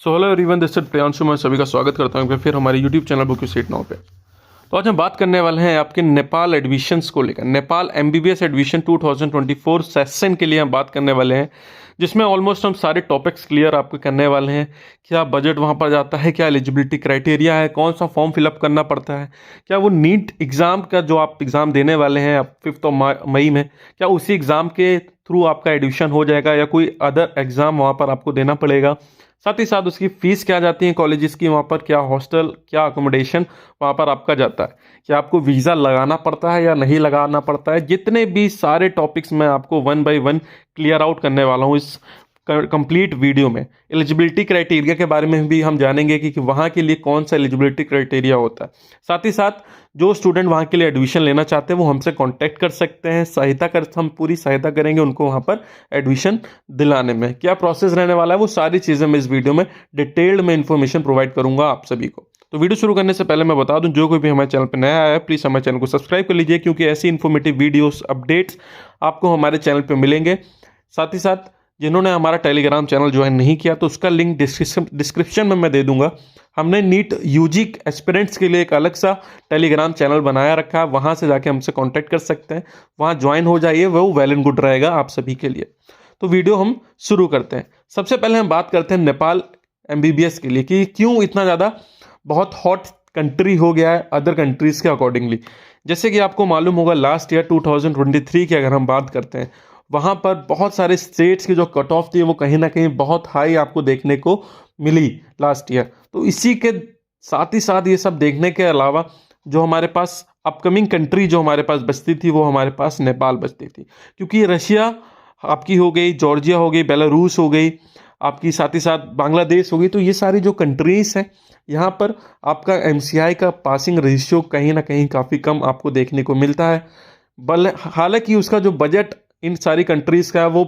So hello everyone, this is Priyanshu. मैं सभी का स्वागत करता हूँ फिर हमारे YouTube channel book seat now पे। तो आज हम बात करने वाले हैं आपके नेपाल एडमिशन्स को लेकर। नेपाल एमबीबीएस एडमिशन 2024 सेशन के लिए हम बात करने वाले हैं, जिसमें ऑलमोस्ट हम सारे टॉपिक्स क्लियर आपको करने वाले हैं। क्या बजट वहाँ पर जाता है, क्या एलिजिबिलिटी क्राइटेरिया है, कौन सा फॉर्म फिलअप करना पड़ता है, क्या वो नीट एग्ज़ाम का जो आप एग्ज़ाम देने वाले हैं आप 5 मई में, क्या उसी एग्ज़ाम के थ्रू आपका एडमिशन हो जाएगा या कोई अदर एग्ज़ाम वहाँ पर आपको देना पड़ेगा। साथ ही साथ उसकी फ़ीस क्या जाती है कॉलेजेस की, वहाँ पर क्या हॉस्टल, क्या अकोमोडेशन वहाँ पर आपका जाता है, क्या आपको वीज़ा लगाना पड़ता है या नहीं लगाना पड़ता है। जितने भी सारे टॉपिक्स मैं आपको one by one clear out करने वाला हूँ इस कंप्लीट वीडियो में। एलिजिबिलिटी क्राइटेरिया के बारे में भी हम जानेंगे कि वहाँ के लिए कौन सा एलिजिबिलिटी क्राइटेरिया होता है। साथ ही साथ जो स्टूडेंट वहाँ के लिए एडमिशन लेना चाहते हैं वो हमसे कांटेक्ट कर सकते हैं, हम पूरी सहायता करेंगे उनको वहाँ पर एडमिशन दिलाने में। क्या प्रोसेस रहने वाला है वो सारी चीज़ें मैं इस वीडियो में डिटेल्ड में इन्फॉर्मेशन प्रोवाइड करूँगा आप सभी को। तो वीडियो शुरू करने से पहले मैं बता दूं, जो कोई भी हमारे चैनल पर नया आया है प्लीज़ हमारे चैनल को सब्सक्राइब कर लीजिए, क्योंकि ऐसी इन्फॉर्मेटिव वीडियोस अपडेट्स आपको हमारे चैनल पर मिलेंगे। साथ ही साथ जिन्होंने हमारा टेलीग्राम चैनल ज्वाइन नहीं किया तो उसका लिंक डिस्क्रिप्शन में मैं दे दूंगा। हमने नीट यूजी एस्पिरेंट्स के लिए एक अलग सा टेलीग्राम चैनल बनाया रखा है, वहाँ से जाके हमसे कांटेक्ट कर सकते हैं, वहाँ ज्वाइन हो जाइए, वो वेल एंड गुड रहेगा आप सभी के लिए। तो वीडियो हम शुरू करते हैं। सबसे पहले हम बात करते हैं नेपाल एमबीबीएस के लिए कि क्यों इतना ज़्यादा बहुत हॉट कंट्री हो गया है अदर कंट्रीज़ के अकॉर्डिंगली। जैसे कि आपको मालूम होगा लास्ट ईयर 2023 की अगर हम बात करते हैं, वहाँ पर बहुत सारे स्टेट्स की जो कट ऑफ थी वो कहीं ना कहीं बहुत हाई आपको देखने को मिली लास्ट ईयर। तो इसी के साथ ही साथ ये सब देखने के अलावा जो हमारे पास अपकमिंग कंट्री जो हमारे पास बचती थी वो हमारे पास नेपाल बचती थी, क्योंकि रशिया आपकी हो गई, जॉर्जिया हो गई, बेलारूस हो गई आपकी, साथ ही साथ बांग्लादेश हो गई। तो ये सारी जो कंट्रीज़ हैं यहाँ पर आपका एमसीआई का पासिंग रेशियो कहीं ना कहीं काफ़ी कम आपको देखने को मिलता है। हालांकि उसका जो बजट इन सारी कंट्रीज़ का वो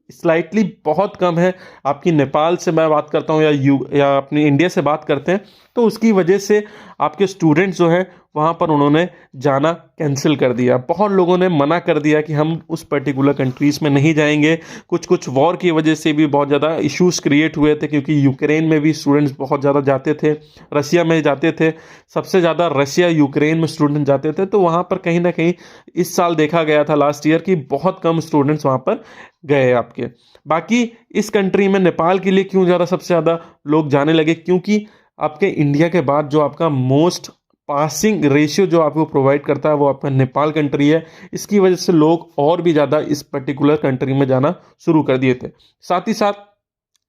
स्लाइटली बहुत कम है। आपकी नेपाल से मैं बात करता हूँ या अपनी इंडिया से बात करते हैं तो उसकी वजह से आपके स्टूडेंट्स जो हैं वहाँ पर उन्होंने जाना कैंसिल कर दिया। बहुत लोगों ने मना कर दिया कि हम उस पर्टिकुलर कंट्रीज़ में नहीं जाएंगे। कुछ वॉर की वजह से भी बहुत ज़्यादा इश्यूज क्रिएट हुए थे, क्योंकि यूक्रेन में भी स्टूडेंट्स बहुत ज़्यादा जाते थे, रसिया में जाते थे, सबसे ज़्यादा रसिया यूक्रेन में स्टूडेंट जाते थे। तो वहाँ पर कहीं ना कहीं इस साल देखा गया था लास्ट ईयर की बहुत कम स्टूडेंट्स वहाँ पर गए आपके। बाकी इस कंट्री में नेपाल के लिए क्यों ज़्यादा सबसे ज़्यादा लोग जाने लगे, क्योंकि आपके इंडिया के बाद जो आपका मोस्ट पासिंग रेशियो जो आपको प्रोवाइड करता है वो आपका नेपाल कंट्री है। इसकी वजह से लोग और भी ज़्यादा इस पर्टिकुलर कंट्री में जाना शुरू कर दिए थे। साथ ही साथ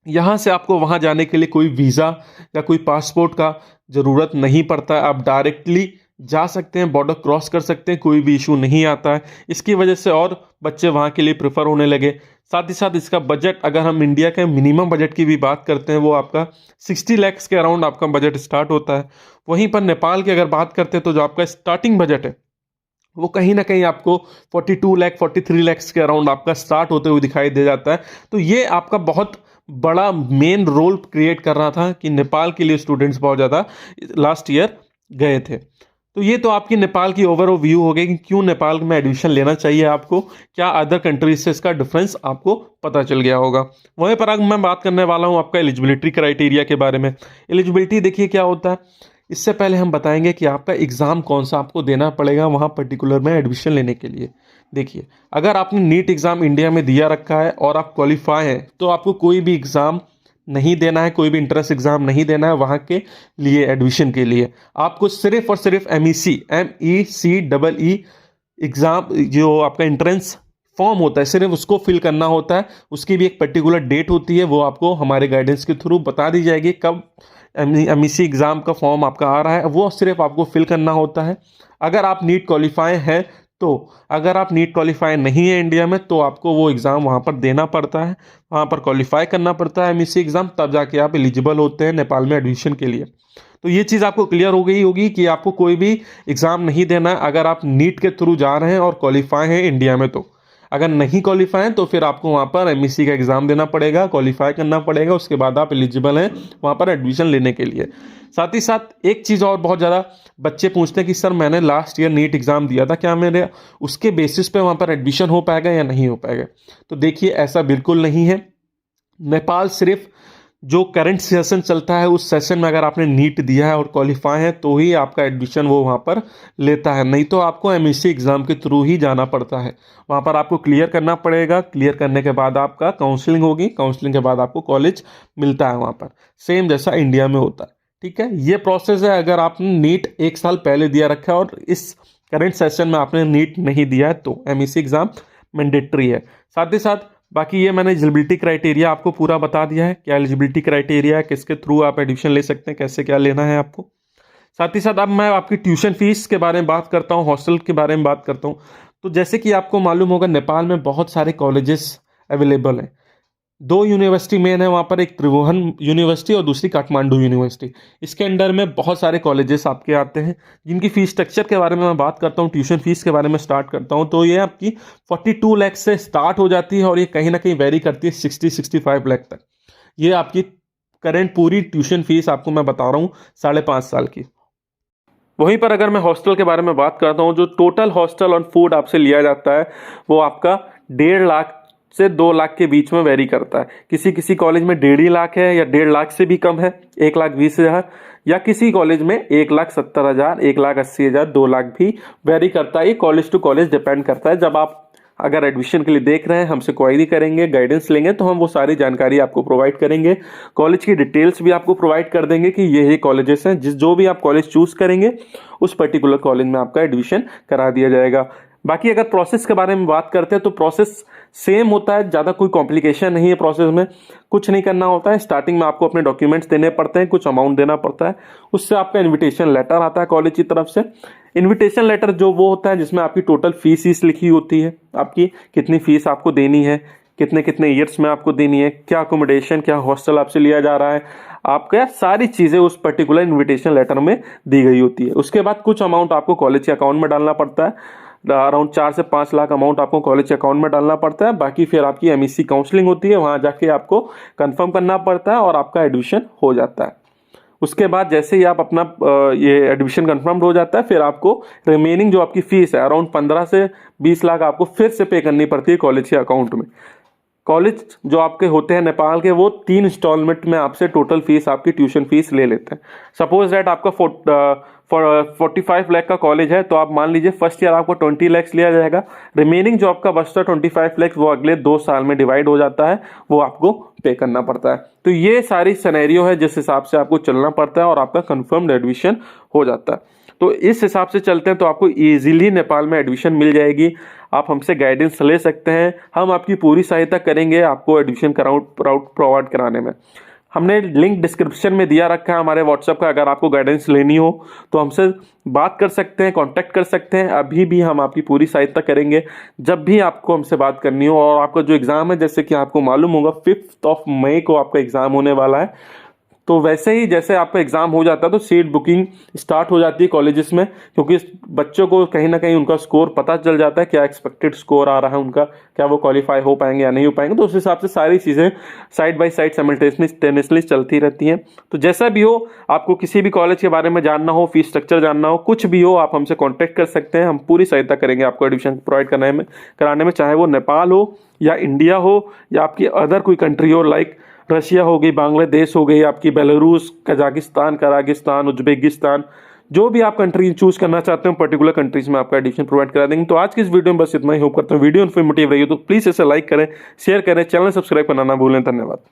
यहाँ से आपको वहाँ जाने के लिए कोई वीज़ा या कोई पासपोर्ट का ज़रूरत नहीं पड़ता है, आप डायरेक्टली जा सकते हैं, बॉर्डर क्रॉस कर सकते हैं, कोई भी इशू नहीं आता है। इसकी वजह से और बच्चे वहाँ के लिए प्रेफर होने लगे। साथ ही साथ इसका बजट, अगर हम इंडिया के मिनिमम बजट की भी बात करते हैं, वो आपका 60 लाख के अराउंड आपका बजट स्टार्ट होता है। वहीं पर नेपाल की अगर बात करते हैं तो जो आपका स्टार्टिंग बजट है वो कहीं ना कहीं आपको 42 लाख 43 लाख के अराउंड आपका स्टार्ट होते हुए दिखाई दे जाता है। तो ये आपका बहुत बड़ा मेन रोल क्रिएट कर रहा था कि नेपाल के लिए स्टूडेंट्स बहुत ज़्यादा लास्ट ईयर गए थे। तो ये तो आपकी नेपाल की ओवरऑल व्यू हो गई कि क्यों नेपाल में एडमिशन लेना चाहिए आपको, क्या अदर कंट्रीज से इसका डिफरेंस आपको पता चल गया होगा। वहीं पर अब मैं बात करने वाला हूँ आपका एलिजिबिलिटी क्राइटेरिया के बारे में। एलिजिबिलिटी देखिए क्या होता है, इससे पहले हम बताएंगे कि आपका एग्ज़ाम कौन सा आपको देना पड़ेगा वहाँ पर्टिकुलर में एडमिशन लेने के लिए। देखिए, अगर आपने नीट एग्ज़ाम इंडिया में दिया रखा है और आप क्वालिफाई हैं तो आपको कोई भी एग्ज़ाम नहीं देना है, कोई भी इंट्रेंस एग्ज़ाम नहीं देना है वहाँ के लिए एडमिशन के लिए। आपको सिर्फ और सिर्फ MEC एग्ज़ाम जो आपका इंट्रेंस फॉर्म होता है सिर्फ उसको फिल करना होता है। उसकी भी एक पर्टिकुलर डेट होती है, वो आपको हमारे गाइडेंस के थ्रू बता दी जाएगी कब MEC एग्ज़ाम का फॉर्म आपका आ रहा है, वो सिर्फ आपको फिल करना होता है। अगर आप नीट क्वालिफाई हैं तो, अगर आप नीट क्वालिफाई नहीं है इंडिया में तो आपको वो एग्ज़ाम वहाँ पर देना पड़ता है, वहाँ पर क्वालिफाई करना पड़ता है MEC एग्ज़ाम, तब जाके आप एलिजिबल होते हैं नेपाल में एडमिशन के लिए। तो ये चीज़ आपको क्लियर हो गई होगी कि आपको कोई भी एग्ज़ाम नहीं देना है अगर आप नीट के थ्रू जा रहे हैं और क्वालिफाई हैं इंडिया में। तो अगर नहीं क्वालिफाई हैं तो फिर आपको वहाँ पर MEC का एग्ज़ाम देना पड़ेगा, क्वालिफाई करना पड़ेगा, उसके बाद आप एलिजिबल हैं वहाँ पर एडमिशन लेने के लिए। साथ ही साथ एक चीज़ और बहुत ज़्यादा बच्चे पूछते हैं कि सर मैंने लास्ट ईयर नीट एग्ज़ाम दिया था, क्या मेरे उसके बेसिस पे वहाँ पर एडमिशन हो पाएगा या नहीं हो पाएगा। तो देखिए ऐसा बिल्कुल नहीं है। नेपाल सिर्फ जो करंट सेशन चलता है उस सेशन में अगर आपने नीट दिया है और क्वालिफाई है तो ही आपका एडमिशन वो वहाँ पर लेता है, नहीं तो आपको एमएससी एग्ज़ाम के थ्रू ही जाना पड़ता है। वहाँ पर आपको क्लियर करना पड़ेगा, क्लियर करने के बाद आपका काउंसलिंग होगी, काउंसलिंग के बाद आपको कॉलेज मिलता है वहाँ पर, सेम जैसा इंडिया में होता है। ठीक है, ये प्रोसेस है। अगर आपने नीट 1 साल पहले दिया रखा है और इस करंट सेशन में आपने नीट नहीं दिया है तो एमएससी एग्ज़ाम मैंडेटरी है। साथ ही साथ बाकी ये मैंने एलिजिबिलिटी क्राइटेरिया आपको पूरा बता दिया है, क्या एलिजिबिलिटी क्राइटेरिया है, किसके थ्रू आप एडमिशन ले सकते हैं, कैसे क्या लेना है आपको। साथ ही साथ अब मैं आपकी ट्यूशन फीस के बारे में बात करता हूँ, हॉस्टल के बारे में बात करता हूँ। तो जैसे कि आपको मालूम होगा नेपाल में बहुत सारे कॉलेजेस अवेलेबल हैं। 2 यूनिवर्सिटी मेन है वहाँ पर, एक त्रिभुवन यूनिवर्सिटी और दूसरी काठमांडू यूनिवर्सिटी। इसके अंडर में बहुत सारे कॉलेजेस आपके आते हैं जिनकी फीस स्ट्रक्चर के बारे में मैं बात करता हूँ, ट्यूशन फीस के बारे में स्टार्ट करता हूँ। तो ये आपकी 42 लाख से स्टार्ट हो जाती है और ये कहीं ना कहीं वेरी करती है 60-65 लाख तक। ये आपकी करेंट पूरी ट्यूशन फीस आपको मैं बता रहा हूँ 5.5 साल की। वहीं पर अगर मैं हॉस्टल के बारे में बात करता हूँ, जो टोटल हॉस्टल और फूड आपसे लिया जाता है वो आपका 1.5 लाख से 2 लाख के बीच में वेरी करता है। किसी किसी कॉलेज में 1.5 लाख है या 1.5 लाख से भी कम है, 1,20,000, या किसी कॉलेज में 1,70,000, 1,80,000, 2 लाख भी वेरी करता है। ये कॉलेज टू कॉलेज डिपेंड करता है। जब आप अगर एडमिशन के लिए देख रहे हैं, हमसे क्वायरी करेंगे, गाइडेंस लेंगे तो हम वो सारी जानकारी आपको प्रोवाइड करेंगे। कॉलेज की डिटेल्स भी आपको प्रोवाइड कर देंगे कि ये कॉलेजेस हैं, जो भी आप कॉलेज चूज करेंगे उस पर्टिकुलर कॉलेज में आपका एडमिशन करा दिया जाएगा। बाकी अगर प्रोसेस के बारे में बात करते हैं तो प्रोसेस सेम होता है, ज़्यादा कोई कॉम्प्लिकेशन नहीं है प्रोसेस में। कुछ नहीं करना होता है, स्टार्टिंग में आपको अपने डॉक्यूमेंट्स देने पड़ते हैं, कुछ अमाउंट देना पड़ता है, उससे आपका इन्विटेशन लेटर आता है कॉलेज की तरफ से। इन्विटेशन लेटर जो वो होता है जिसमें आपकी टोटल फीस लिखी होती है, आपकी कितनी फीस आपको देनी है, कितने कितने ईयर्स में आपको देनी है, क्या अकोमोडेशन, क्या हॉस्टल आपसे लिया जा रहा है, आपका सारी चीज़ें उस पर्टिकुलर इन्विटेशन लेटर में दी गई होती है। उसके बाद कुछ अमाउंट आपको कॉलेज के अकाउंट में डालना पड़ता है, अराउंड 4 से 5 लाख अमाउंट आपको कॉलेज के अकाउंट में डालना पड़ता है। बाकी फिर आपकी एमएससी काउंसलिंग होती है, वहाँ जाके आपको कंफर्म करना पड़ता है और आपका एडमिशन हो जाता है। उसके बाद जैसे ही आप अपना ये एडमिशन कंफर्म हो जाता है, फिर आपको रिमेनिंग जो आपकी फीस है अराउंड 15 से 20 लाख आपको फिर से पे करनी पड़ती है कॉलेज के अकाउंट में। कॉलेज जो आपके होते हैं नेपाल के, वो 3 इंस्टॉलमेंट में आपसे टोटल फीस, आपकी ट्यूशन फीस ले लेते हैं। सपोज दैट आपका 45 लाख का कॉलेज है, तो आप मान लीजिए फर्स्ट ईयर आपको 20 लाख लिया जाएगा। रिमेनिंग जो आपका बचता 25 लाख वो अगले 2 साल में डिवाइड हो जाता है, वो आपको पे करना पड़ता है। तो ये सारी सिनेरियो है जिस हिसाब से आपको चलना पड़ता है और आपका कंफर्म्ड एडमिशन हो जाता है। तो इस हिसाब से चलते हैं तो आपको इजीली नेपाल में एडमिशन मिल जाएगी। आप हमसे गाइडेंस ले सकते हैं, हम आपकी पूरी सहायता करेंगे आपको एडमिशन प्रोवाइड कराने में। हमने लिंक डिस्क्रिप्शन में दिया रखा है हमारे व्हाट्सएप का, अगर आपको गाइडेंस लेनी हो तो हमसे बात कर सकते हैं, कांटेक्ट कर सकते हैं। अभी भी हम आपकी पूरी सहायता करेंगे जब भी आपको हमसे बात करनी हो। और आपका जो एग्ज़ाम है, जैसे कि आपको मालूम होगा 5 मई को आपका एग्ज़ाम होने वाला है। तो वैसे ही जैसे आपका एग्ज़ाम हो जाता है तो सीट बुकिंग स्टार्ट हो जाती है कॉलेजेस में, क्योंकि बच्चों को कहीं ना कहीं उनका स्कोर पता चल जाता है, क्या एक्सपेक्टेड स्कोर आ रहा है उनका, क्या वो क्वालिफाई हो पाएंगे या नहीं हो पाएंगे। तो उस हिसाब से सारी चीज़ें साइड बाय साइड साइमल्टेनियसली चलती रहती हैं। तो जैसा भी हो, आपको किसी भी कॉलेज के बारे में जानना हो, फीस स्ट्रक्चर जानना हो, कुछ भी हो, आप हमसे कॉन्टैक्ट कर सकते हैं। हम पूरी सहायता करेंगे आपको एडमिशन प्रोवाइड कराने में, चाहे वो नेपाल हो या इंडिया हो या आपकी अदर कोई कंट्री हो, लाइक रशिया हो गई, बांग्लादेश हो गई, आपकी बेलारूस, कजाकिस्तान, करागिस्तान, उज्बेकिस्तान, जो भी आप कंट्री चूज करना चाहते हो पर्टिकुलर कंट्रीज में आपका एडमिशन प्रोवाइड करा देंगे। तो आज की इस वीडियो में बस इतना ही। होप करता हूँ वीडियो इन्फॉर्मेटिव रही हो, तो प्लीज़ इसे लाइक करें, शेयर करें, चैनल सब्सक्राइब करना ना भूलें। धन्यवाद।